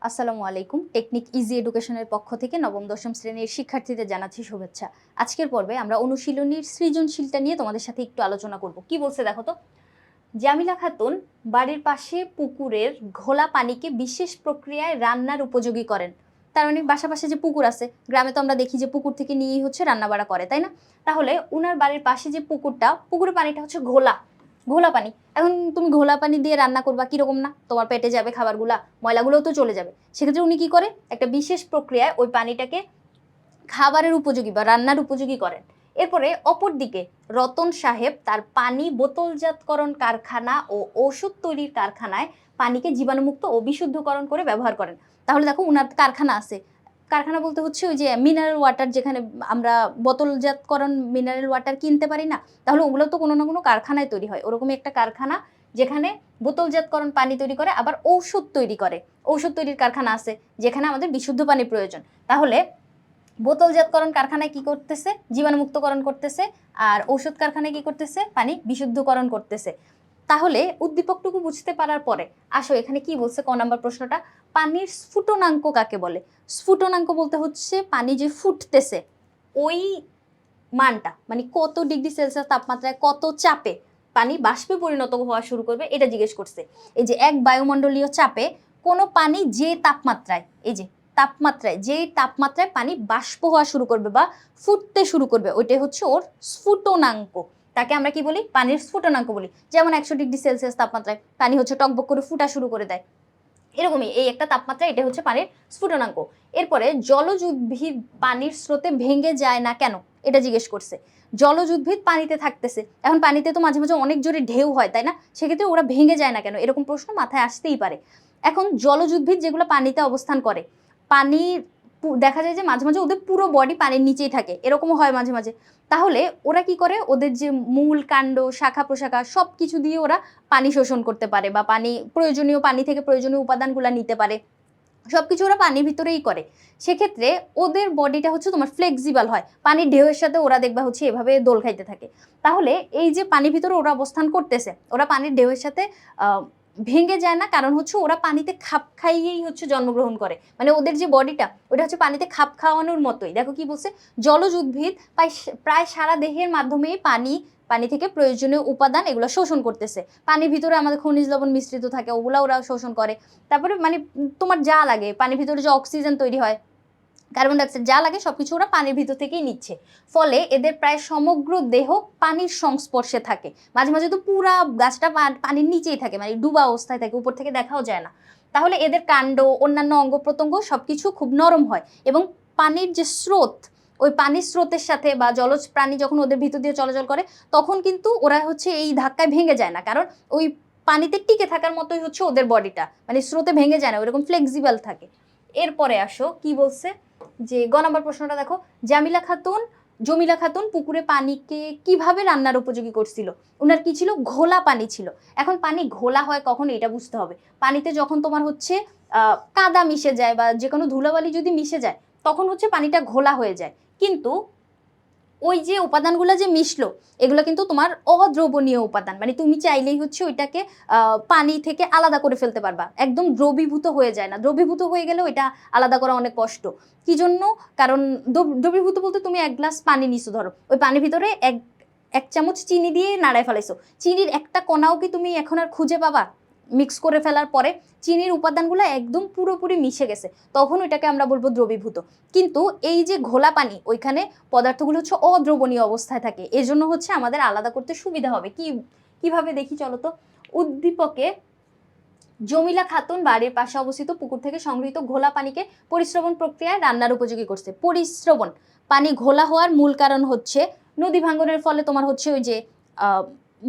আসসালামু আলাইকুম। Technique easy এডুকেশনের পক্ষ থেকে নবম দশম শ্রেণীর শিক্ষার্থীদের জানাচ্ছি শুভেচ্ছা। আজকের পর্বে আমরা অনুশীলনীর সৃজনশীলতা নিয়ে তোমাদের সাথে একটু আলোচনা করব। কি বলছে দেখো তো। জামিলা খাতুন বাড়ির পাশে পুকুরের ঘোলা পানিকে বিশেষ প্রক্রিয়ায় রান্নার উপযোগী করেন। তার মানে বাসা পাশে যে পুকুর আছে, গ্রামে তো আমরা দেখি যে পুকুর থেকে নিয়েই হচ্ছে রান্না বাড়া করে, তাই না? তাহলে উনার বাড়ির পাশে যে পুকুরটা, পুকুরের পানিটা হচ্ছে ঘোলা ঘোলা পানি। এখন তুমি ঘোলা পানি দিয়ে রান্না করবা, কিরকম না? তোমার পেটে যাবে খাবারগুলা, ময়লাগুলোও তো চলে যাবে। সেক্ষেত্রে উনি কি করে, একটা বিশেষ প্রক্রিয়ায় ওই পানিটাকে খাবারের উপযোগী বা রান্নার উপযোগী করেন। এরপরে অপরদিকে রতন সাহেব তার পানি বোতলজাতকরণ কারখানা ও ওষুধ তৈরির কারখানায় পানিকে জীবাণুমুক্ত ও বিশুদ্ধকরণ করে ব্যবহার করেন। তাহলে দেখো উনার কারখানা আছে। কারখানা বলতে হচ্ছে ওই যে মিনারেল ওয়াটার, যেখানে আমরা বোতলজাতকরণ মিনারেল ওয়াটার কিনতে পারি না, তাহলে ওগুলো তো কোনো না কোনো কারখানায় তৈরি হয়। ওরকমই একটা কারখানা যেখানে বোতলজাতকরণ পানি তৈরি করে, আবার ঔষধ তৈরি করে। ঔষধ তৈরির কারখানা আছে যেখানে আমাদের বিশুদ্ধ পানি প্রয়োজন। তাহলে বোতলজাতকরণ কারখানায় কি করতেছে? জীবাণুমুক্তকরণ করতেছে। আর ঔষধ কারখানায় কি করতেছে? পানি বিশুদ্ধকরণ করতেছে। তাহলে উদ্দীপকটুকু বুঝতে পারার পরে আসো এখানে কি বলছে, ক নাম্বার প্রশ্নটা, পানির স্ফুটনাঙ্ক কাকে বলে? স্ফুটনাঙ্ক বলতে হচ্ছে পানি যে ফুটতেছে ওই মানটা, মানে কত ডিগ্রি সেলসিয়াস তাপমাত্রায় কত চাপে পানি বাষ্পে পরিণত হওয়া শুরু করবে, এটা জিজ্ঞেস করছে। এই যে এক বায়ুমণ্ডলীয় চাপে কোনো পানি যে তাপমাত্রায়, এই যে তাপমাত্রায়, যেই তাপমাত্রায় পানি বাষ্প হওয়া শুরু করবে বা ফুটতে শুরু করবে, ওইটাই হচ্ছে ওর স্ফুটনাঙ্ক। তাকে আমরা কি বলি? পানির স্ফুটনাঙ্ক বলি। যেমন 100 ডিগ্রি সেলসিয়াস তাপমাত্রায় পানি হচ্ছে টকবক করে ফুটা শুরু করে দেয়, এরকমই এই একটা তাপমাত্রা, এটা হচ্ছে পানির স্ফুটনাঙ্ক। এরপরে জলজ উদ্ভিদ পানির স্রোতে ভেঙে যায় না কেন, এটা জিজ্ঞেস করছে। জলজ উদ্ভিদ পানিতে থাকতেছে, এখন পানিতে তো মাঝে মাঝে অনেক জোরে ঢেউ হয়, তাই না? সেক্ষেত্রে ওরা ভেঙে যায় না কেন, এরকম প্রশ্ন মাথায় আসতেই পারে। এখন জলজ উদ্ভিদ যেগুলো পানিতে অবস্থান করে, পানির দেখা যায় যে মাঝে মাঝে ওদের পুরো বডি পানির নিচেই থাকে, এরকমও হয় মাঝে মাঝে। তাহলে ওরা কি করে, ওদের যে মূল কাণ্ড শাখা প্রশাখা সব কিছু দিয়ে ওরা পানি শোষণ করতে পারে বা পানি প্রয়োজনীয় পানি থেকে প্রয়োজনীয় উপাদানগুলো নিতে পারে, সবকিছু ওরা পানির ভিতরেই করে। সেক্ষেত্রে ওদের বডিটা হচ্ছে তোমার ফ্লেক্সিবল হয়, পানির ঢেউয়ের সাথে ওরা দেখবা হচ্ছে এভাবে দোল খাইতে থাকে। তাহলে এই যে পানির ভিতরে ওরা অবস্থান করতেছে, ওরা পানির ঢেউয়ের সাথে ভেঙে যায় না, কারণ হচ্ছে ওরা পানিতে খাপ খাইয়েই হচ্ছে জন্মগ্রহণ করে। মানে ওদের যে বডিটা, ওটা হচ্ছে পানিতে খাপ খাওয়ানোর মতোই। দেখো কি বলছে, জলজ উদ্ভিদ প্রায় সারা দেহের মাধ্যমেই পানি থেকে প্রয়োজনীয় উপাদান এগুলো শোষণ করতেছে। পানির ভিতরে আমাদের খনিজ লবণ মিশ্রিত থাকে, ওগুলা ওরা শোষণ করে। তারপরে মানে তোমার যা লাগে পানির ভিতরে, যে অক্সিজেন তৈরি হয়, কার্বন ডাইঅক্সাইড যা লাগে সবকিছু ওরা পানির ভিতর থেকেই নিচ্ছে। ফলে এদের প্রায় সমগ্র দেহ পানির সংস্পর্শে থাকে। মাঝে মাঝে তো পুরা গাছটা পানির নিচেই থাকে, মানে ডুবা অবস্থায় থাকে, উপর থেকে দেখাও যায় না। তাহলে এদের কাণ্ড, অন্যান্য অঙ্গ প্রত্যঙ্গ সবকিছু খুব নরম হয় এবং পানির যে স্রোত, ওই পানির স্রোতের সাথে বা জলজ প্রাণী যখন ওদের ভিতর দিয়ে চলাচল করে, তখন কিন্তু ওরা হচ্ছে এই ধাক্কায় ভেঙে যায় না, কারণ ওই পানিতে টিকে থাকার মতোই হচ্ছে ওদের বডিটা, মানে স্রোতে ভেঙে যায় না, ওরকম ফ্লেক্সিবল থাকে। এরপরে আসো কি বলছে, যে গ নম্বর প্রশ্নটা দেখো, জমিলা খাতুন পুকুরে পানিকে কিভাবে রান্নার উপযোগী করছিল? ওনার কি ছিল? ঘোলা পানি ছিল। এখন পানি ঘোলা হয় কখন, এটা বুঝতে হবে। পানিতে যখন তোমার হচ্ছে কাদা মিশে যায় বা যে কোনো ধুলাবালি যদি মিশে যায়, তখন হচ্ছে পানিটা ঘোলা হয়ে যায়। কিন্তু ওই যে উপাদানগুলো যে মিশলো, এগুলো কিন্তু তোমার অদ্রবণীয় উপাদান, মানে তুমি চাইলেই হচ্ছে ওইটাকে পানি থেকে আলাদা করে ফেলতে পারবা, একদম দ্রবীভূত হয়ে যায় না। দ্রবীভূত হয়ে গেলে ওইটা আলাদা করা অনেক কষ্ট। কি জন্য? কারণ দ্রবীভূত বলতে তুমি এক গ্লাস পানি নিছো, ধরো ওই পানির ভিতরে এক চামচ চিনি দিয়ে নাড়ায় ফেলাইছো, চিনির একটা কণাও কি তুমি এখন আর খুঁজে পাবা? মিক্স করে ফেলার পরে চিনির উপাদানগুলো একদম পুরোপুরি মিশে গেছে, তখন ওইটাকে আমরা বলবো দ্রবীভূত। কিন্তু এই যে ঘোলা পানি, ওইখানে পদার্থগুলো হচ্ছে অদ্রবণীয় অবস্থায় থাকে, এজন্য হচ্ছে আমাদের আলাদা করতে সুবিধা হবে। কিভাবে দেখি চলো তো। উদ্দীপকে জমিলা খাতুন বাড়ির পাশে অবস্থিত পুকুর থেকে সংগৃহীত ঘোলা পানিকে পরিশ্রবণ প্রক্রিয়ায় রান্নার উপযোগী করছে। পরিশ্রবণ, পানি ঘোলা হওয়ার মূল কারণ হচ্ছে নদী ভাঙ্গনের ফলে তোমার হচ্ছে ওই যে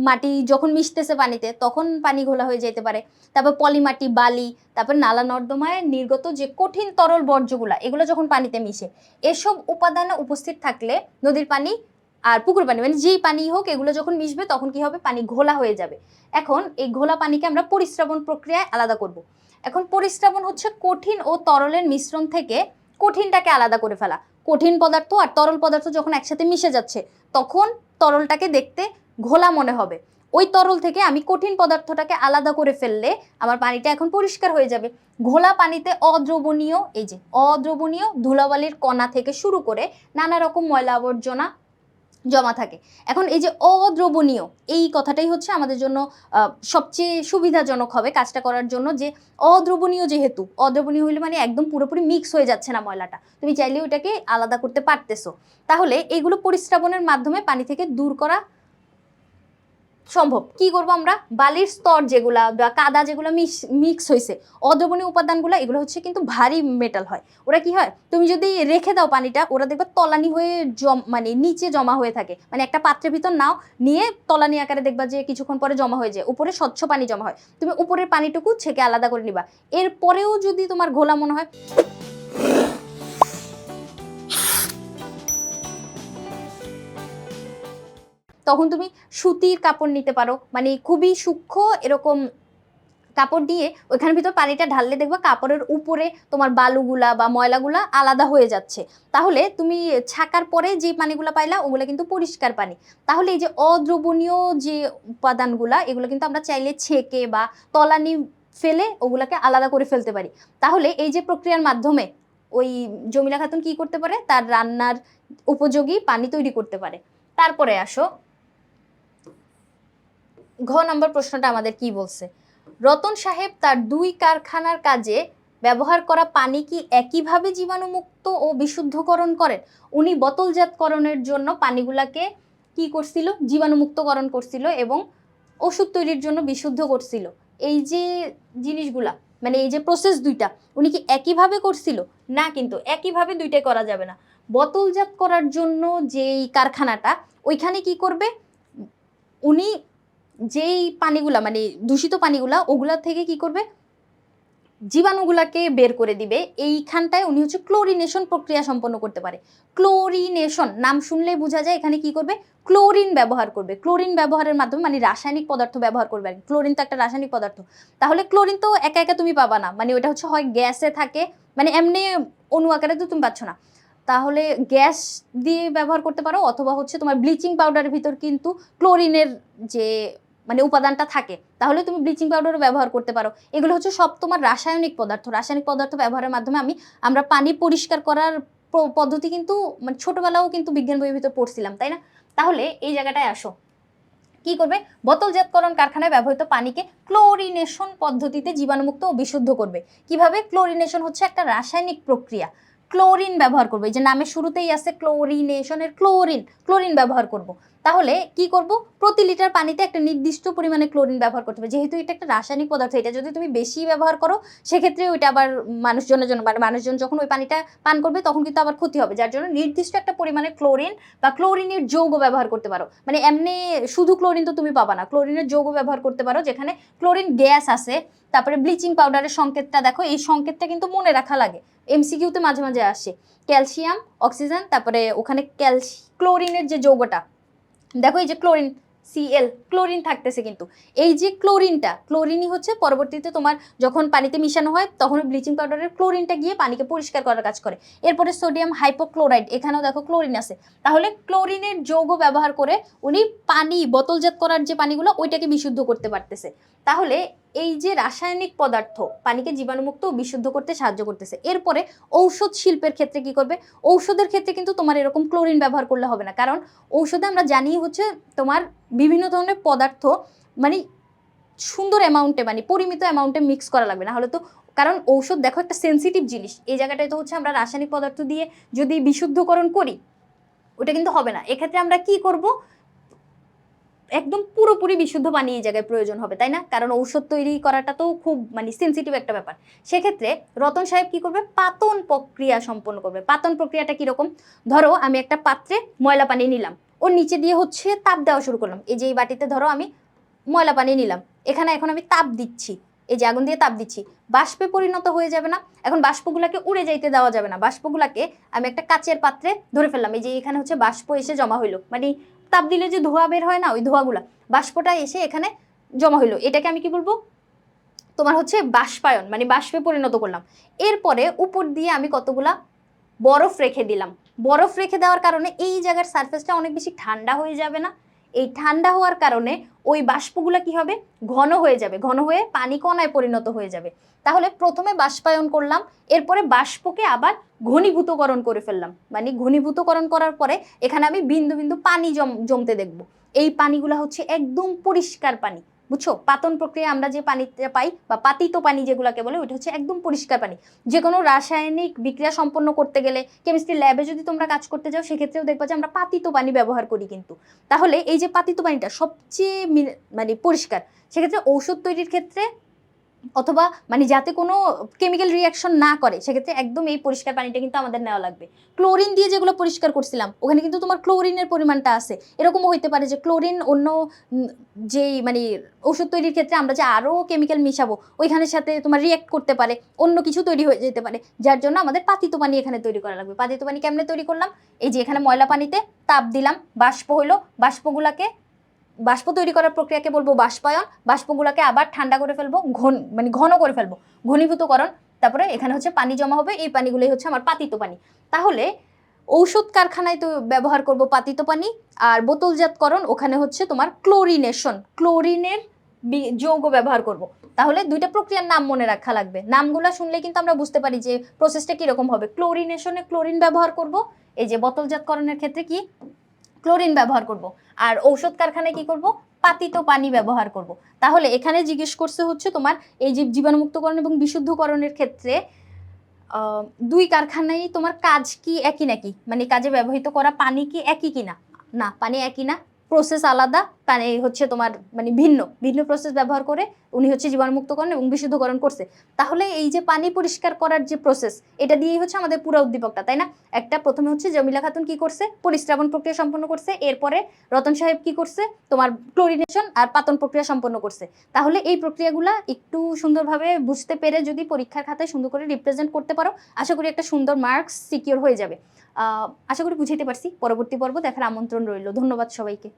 মাটি যখন মিশতেছে পানিতে, তখন পানি ঘোলা হয়ে যেতে পারে। তারপর পলিমাটি, বালি, তারপর নালা নর্দমায় নির্গত যে কঠিন তরল বর্জ্যগুলা, এগুলো যখন পানিতে মিশে, এসব উপাদান উপস্থিত থাকলে নদীর পানি আর পুকুর পানি, মানে যেই পানি হোক, এগুলো যখন মিশবে তখন কি হবে? পানি ঘোলা হয়ে যাবে। এখন এই ঘোলা পানিকে আমরা পরিস্রাবণ প্রক্রিয়ায় আলাদা করব। এখন পরিস্রাবণ হচ্ছে কঠিন ও তরলের মিশ্রণ থেকে কঠিনটাকে আলাদা করে ফেলা। কঠিন পদার্থ আর তরল পদার্থ যখন একসাথে মিশে যাচ্ছে, তখন তরলটাকে দেখতে ঘোলা মনে হবে। ওই তরল থেকে আমি কঠিন পদার্থটাকে আলাদা করে ফেললে আমার পানিটা এখন পরিষ্কার হয়ে যাবে। ঘোলা পানিতে অদ্রবণীয়, এই যে অদ্রবণীয় ধুলাবালির কণা থেকে শুরু করে নানা রকম ময়লা আবর্জনা জমা থাকে। এখন এই যে অদ্রবণীয়, এই কথাটাই হচ্ছে আমাদের জন্য সবচেয়ে সুবিধাজনক হবে কাজটা করার জন্য, যে অদ্রবণীয়, যেহেতু অদ্রবণীয় হইলে মানে একদম পুরোপুরি মিক্স হয়ে যাচ্ছে না ময়লাটা, তুমি চাইলে ওইটাকে আলাদা করতে পারতেছো। তাহলে এগুলো পরিস্রাবনের মাধ্যমে পানি থেকে দূর করা সম্ভব। কি করবো আমরা, বালির স্তর যেগুলা বা কাদা যেগুলো মিক্স হয়েছে, অদ্রবণীয় উপাদানগুলো, এগুলো হচ্ছে কিন্তু ভারী মেটাল হয়। ওরা কি হয়, তুমি যদি রেখে দাও পানিটা, ওরা দেখবে তলানি হয়ে মানে নিচে জমা হয়ে থাকে। মানে একটা পাত্রের ভিতর নাও, নিয়ে তলানি আকারে দেখবা যে কিছুক্ষণ পরে জমা হয়ে যায়, উপরে স্বচ্ছ পানি জমা হয়, তুমি উপরের পানিটুকু ছেঁকে আলাদা করে নিবা। এরপরেও যদি তোমার ঘোলা মনে হয়, তখন তুমি সুতির কাপড় নিতে পারো, মানে খুবই সূক্ষ্ম এরকম কাপড় দিয়ে ওইখানের ভিতর পানিটা ঢাললে দেখবা কাপড়ের উপরে তোমার বালুগুলা বা ময়লাগুলা আলাদা হয়ে যাচ্ছে। তাহলে তুমি ছাকার পরে যে পানিগুলা পাইলা ওগুলো কিন্তু পরিষ্কার পানি। তাহলে এই যে অদ্রবণীয় যে উপাদানগুলা, এগুলো কিন্তু আমরা চাইলে ছেঁকে বা তলানি ফেলে ওগুলাকে আলাদা করে ফেলতে পারি। তাহলে এই যে প্রক্রিয়ার মাধ্যমে ওই জমিলা খাতুন কি করতে পারে, তার রান্নার উপযোগী পানি তৈরি করতে পারে। তারপরে আসো, ঘ নম্বর প্রশ্নটা আমাদের কি বলছে, রতন সাহেব তার 2 কারখানার কাজে ব্যবহার করা পানি কি একইভাবে জীবাণুমুক্ত ও বিশুদ্ধকরণ করেন? উনি বোতলজাতকরণের জন্য পানিগুলাকে কি করছিল, জীবাণুমুক্তকরণ করছিল এবং ওষুধ তৈরির জন্য বিশুদ্ধ করছিল। এই যে জিনিসগুলা, মানে এই যে প্রসেস দুইটা, উনি কি একইভাবে করছিল? না, কিন্তু একইভাবে দুইটাই করা যাবে না। বোতলজাত করার জন্য যেই কারখানাটা, ওইখানে কি করবে, উনি যেই পানিগুলা মানে দূষিত পানিগুলা, ওগুলা থেকে কি করবে, জীবাণুগুলাকে বের করে দিবে। এইখানটায় উনি হচ্ছে ক্লোরিনেশন প্রক্রিয়া সম্পন্ন করতে পারে। ক্লোরিনেশন নাম শুনলেই বোঝা যায় এখানে কি করবে, ক্লোরিন ব্যবহার করবে। ক্লোরিন ব্যবহারের মাধ্যমে মানে রাসায়নিক পদার্থ ব্যবহার করবে। আর ক্লোরিন তো একটা রাসায়নিক পদার্থ। তাহলে ক্লোরিন তো একা একা তুমি পাবা না, মানে ওটা হচ্ছে হয় গ্যাসে থাকে, মানে এমনি অণু আকারে তো তুমি পাচ্ছ না, তাহলে গ্যাস দিয়ে ব্যবহার করতে পারো, অথবা হচ্ছে তোমার ব্লিচিং পাউডারের ভিতর কিন্তু ক্লোরিনের যে মানে উপাদানটা থাকে, তাহলে তুমি ব্লিচিং পাউডারও ব্যবহার করতে পারো। এগুলো হচ্ছে সব তোমার রাসায়নিক পদার্থ। রাসায়নিক পদার্থ ব্যবহারের মাধ্যমে আমরা পানি পরিষ্কার করার পদ্ধতি কিন্তু মানে ছোটবেলাও কিন্তু বিজ্ঞান বইয়ের ভিতর পড়ছিলাম, তাই না? তাহলে এই জায়গাটায় আসো, কি করবে, বোতলজাতকরণ কারখানায় ব্যবহৃত পানিকে ক্লোরিনেশন পদ্ধতিতে জীবাণুমুক্ত ও বিশুদ্ধ করবে। কিভাবে? ক্লোরিনেশন হচ্ছে একটা রাসায়নিক প্রক্রিয়া। ক্লোরিন ব্যবহার করবে, যে নামের শুরুতেই আছে ক্লোরিনেশনের, ক্লোরিন ব্যবহার করব। তাহলে কি করব, প্রতি লিটার পানিতে একটা নির্দিষ্ট পরিমাণে ক্লোরিন ব্যবহার করতে হবে। যেহেতু এটা একটা রাসায়নিক পদার্থ, এটা যদি তুমি বেশি ব্যবহার করো, সেক্ষেত্রে ওইটা আবার মানুষজনের জন্য, মানে মানুষজন যখন ওই পানিটা পান করবে তখন কিন্তু আবার ক্ষতি হবে। যার জন্য নির্দিষ্ট একটা পরিমাণে ক্লোরিন বা ক্লোরিনের যৌগ ব্যবহার করতে পারো। মানে এমনি শুধু ক্লোরিন তো তুমি পাবা না, ক্লোরিনের যৌগ ব্যবহার করতে পারো, যেখানে ক্লোরিন গ্যাস আছে। তারপরে ব্লিচিং পাউডারের সংকেতটা দেখো, এই সংকেতটা কিন্তু মনে রাখা লাগে, এমসিকিউতে মাঝে মাঝে আসে। ক্যালসিয়াম, অক্সিজেন, তারপরে ওখানে ক্লোরিনের যে যৌগটা দেখো, এই যে ক্লোরিন, Cl, ক্লোরিন থাকতেছে। কিন্তু এই যে ক্লোরিনই হচ্ছে পরবর্তীতে তোমার যখন পানিতে মিশানো হয় তখন ব্লিচিং পাউডারের ক্লোরিনটা গিয়ে পানিকে পরিষ্কার করার কাজ করে। এরপরে সোডিয়াম হাইপোক্লোরাইড, এখানেও দেখো ক্লোরিন আছে। তাহলে ক্লোরিনের যৌগ ব্যবহার করে উনি পানি বোতলজাত করার যে পানিগুলো ওইটাকে বিশুদ্ধ করতে পারতেছে। তাহলে এই যে রাসায়নিক পদার্থ পানিকে জীবাণুমুক্ত ও বিশুদ্ধ করতে সাহায্য করতেছে। এরপরে ঔষধ শিল্পের ক্ষেত্রে কি করবে, ঔষধের ক্ষেত্রে কিন্তু তোমার এরকম ক্লোরিন ব্যবহার করলে হবে না, কারণ ঔষধে আমরা জানি হচ্ছে তোমার বিভিন্ন ধরনের পদার্থ মানে সুন্দর অ্যামাউন্টে, মানে পরিমিত অ্যামাউন্টে মিক্স করা লাগবে, না হলে তো, কারণ ঔষধ দেখো একটা সেন্সিটিভ জিনিস, এই জায়গাটায় তো হচ্ছে আমরা রাসায়নিক পদার্থ দিয়ে যদি বিশুদ্ধকরণ করি ওটা কিন্তু হবে না। এক্ষেত্রে আমরা কি করব, একদম পুরোপুরি বিশুদ্ধ পানি এই জায়গায় প্রয়োজন হবে, তাই না? কারণ ঔষধ তৈরি করাটা তো খুব মানে সেন্সিটিভ একটা ব্যাপার। সেক্ষেত্রে রতন সাহেব কি করবে, পাতন প্রক্রিয়া সম্পন্ন করবে। পাতন প্রক্রিয়াটা কিরকম, ধরো আমি একটা পাত্রে ময়লা পানি নিলাম, ওর নিচে দিয়ে হচ্ছে তাপ দেওয়া শুরু করলাম। এই যে এই বাটিতে ধরো আমি ময়লা পানি নিলাম, এখানে এখন আমি তাপ দিচ্ছি, এই যে আগুন দিয়ে তাপ দিচ্ছি, বাষ্পে পরিণত হয়ে যাবে না? এখন বাষ্পগুলাকে উড়ে যাইতে দেওয়া যাবে না, বাষ্পগুলাকে আমি একটা কাচের পাত্রে ধরে ফেললাম। এই যে এখানে হচ্ছে বাষ্প এসে জমা হইলো, মানে তাপ দিলে যে ধোঁয়া বের হয় না, ওই ধোঁয়াগুলা বাষ্পটা এসে এখানে জমা হইলো, এটাকে আমি কি বলবো, তোমার হচ্ছে বাষ্পায়ন, মানে বাষ্পে পরিণত করলাম। এরপরে উপর দিয়ে আমি কতগুলা বরফ রেখে দিলাম। বরফ রেখে দেওয়ার কারণে এই জায়গার সারফেসটা অনেক বেশি ঠান্ডা হয়ে যাবে না? এই ঠান্ডা হওয়ার কারণে ওই বাষ্পগুলো কি হবে, ঘন হয়ে যাবে, ঘন হয়ে পানি কণায় পরিণত হয়ে যাবে। তাহলে প্রথমে বাষ্পায়ন করলাম, এরপরে বাষ্পকে আবার ঘনীভূতকরণ করে ফেললাম, মানে ঘনীভূতকরণ করার পরে এখানে আমি বিন্দু বিন্দু পানি জমতে দেখব। এই পানিগুলো হচ্ছে একদম পরিষ্কার পানি, বুঝছো? পাতন প্রক্রিয়া আমরা যে পানিতে পাই বা পাতিত পানি যেগুলোকে বলে, ওইটা হচ্ছে একদম পরিষ্কার পানি। যে কোনো রাসায়নিক বিক্রিয়া সম্পন্ন করতে গেলে, কেমিস্ট্রি ল্যাবে যদি তোমরা কাজ করতে যাও, সেক্ষেত্রেও দেখবা যে আমরা পাতিত পানি ব্যবহার করি কিন্তু। তাহলে এই যে পাতিত পানিটা সবচেয়ে মানে পরিষ্কার, সেক্ষেত্রে ঔষধ তৈরির ক্ষেত্রে অথবা মানে যাতে কোনো কেমিক্যাল রিয়াকশন না করে, সেক্ষেত্রে একদম এই পরিষ্কার পানিটা কিন্তু আমাদের নেওয়া লাগবে। ক্লোরিন দিয়ে যেগুলো পরিষ্কার করছিলাম, ওখানে কিন্তু তোমার ক্লোরিনের পরিমাণটা আছে। এরকমও হইতে পারে যে ক্লোরিন অন্য যেই মানে ওষুধ তৈরির ক্ষেত্রে আমরা যে আরও কেমিক্যাল মিশাবো, ওইখানের সাথে তোমার রিয়াক্ট করতে পারে, অন্য কিছু তৈরি হয়ে যেতে পারে, যার জন্য আমাদের পাতিত পানি এখানে তৈরি করা লাগবে। পাতিত পানি কেমনে তৈরি করলাম? এই যে এখানে ময়লা পানিতে তাপ দিলাম, বাষ্প হইলো, বাষ্প তৈরি করার প্রক্রিয়াকে বলবো বাষ্পায়ন। বাষ্পগুলোকে আবার ঠান্ডা করে ফেলবো, মানে ঘন করে ফেলবো, ঘনীভূতকরণ। তারপরে এখানে হচ্ছে পানি জমা হবে, এই পানিগুলোই হচ্ছে আমার পাতিত পানি। তাহলে ঔষধ কারখানায় তো ব্যবহার করব পাতিত পানি, আর বোতলজাতকরণ ওখানে হচ্ছে তোমার ক্লোরিনেশন, ক্লোরিনের যৌগ ব্যবহার করব। তাহলে দুইটা প্রক্রিয়ার নাম মনে রাখা লাগবে। নামগুলো শুনলে কিন্তু আমরা বুঝতে পারি যে প্রসেসটা কিরকম হবে। ক্লোরিনেশনে ক্লোরিন ব্যবহার করব, এই যে বোতলজাতকরণের ক্ষেত্রে কি ক্লোরিন ব্যবহার করব, আর ঔষধ কারখানায় কি করব, পাতিত পানি ব্যবহার করব। তাহলে এখানে জিজ্ঞেস করছে হচ্ছে তোমার এই যে জীবাণুমুক্তকরণ এবং বিশুদ্ধকরণের ক্ষেত্রে দুই কারখানায় তোমার কাজ কি একই নাকি, মানে কাজে ব্যবহৃত করা পানি কি একই কিনা? না, পানি একই না, প্রসেস আলাদা। পানি হচ্ছে তোমার মানে ভিন্ন ভিন্ন প্রসেস ব্যবহার করে উনি হচ্ছে জীবাণুমুক্তকরণ এবং বিশুদ্ধকরণ করছে। তাহলে এই যে পানি পরিষ্কার করার যে প্রসেস, এটা দিয়েই হচ্ছে আমাদের পুরো উদ্দীপকটা, তাই না? একটা প্রথমে হচ্ছে জমিলা খাতুন কি করছে, পরিস্রাবণ প্রক্রিয়া সম্পন্ন করছে, এরপরে রতন সাহেব কি করছে, তোমার ক্লোরিনেশন আর পাতন প্রক্রিয়া সম্পন্ন করছে। তাহলে এই প্রক্রিয়াগুলা একটু সুন্দরভাবে বুঝতে পেরে যদি পরীক্ষার খাতায় সুন্দর করে রিপ্রেজেন্ট করতে পারো, আশা করি একটা সুন্দর মার্কস সিকিউর হয়ে যাবে। আশা করি বুঝাইতে পারছি। পরবর্তী পর্ব দেখার আমন্ত্রণ রইল। ধন্যবাদ সবাইকে।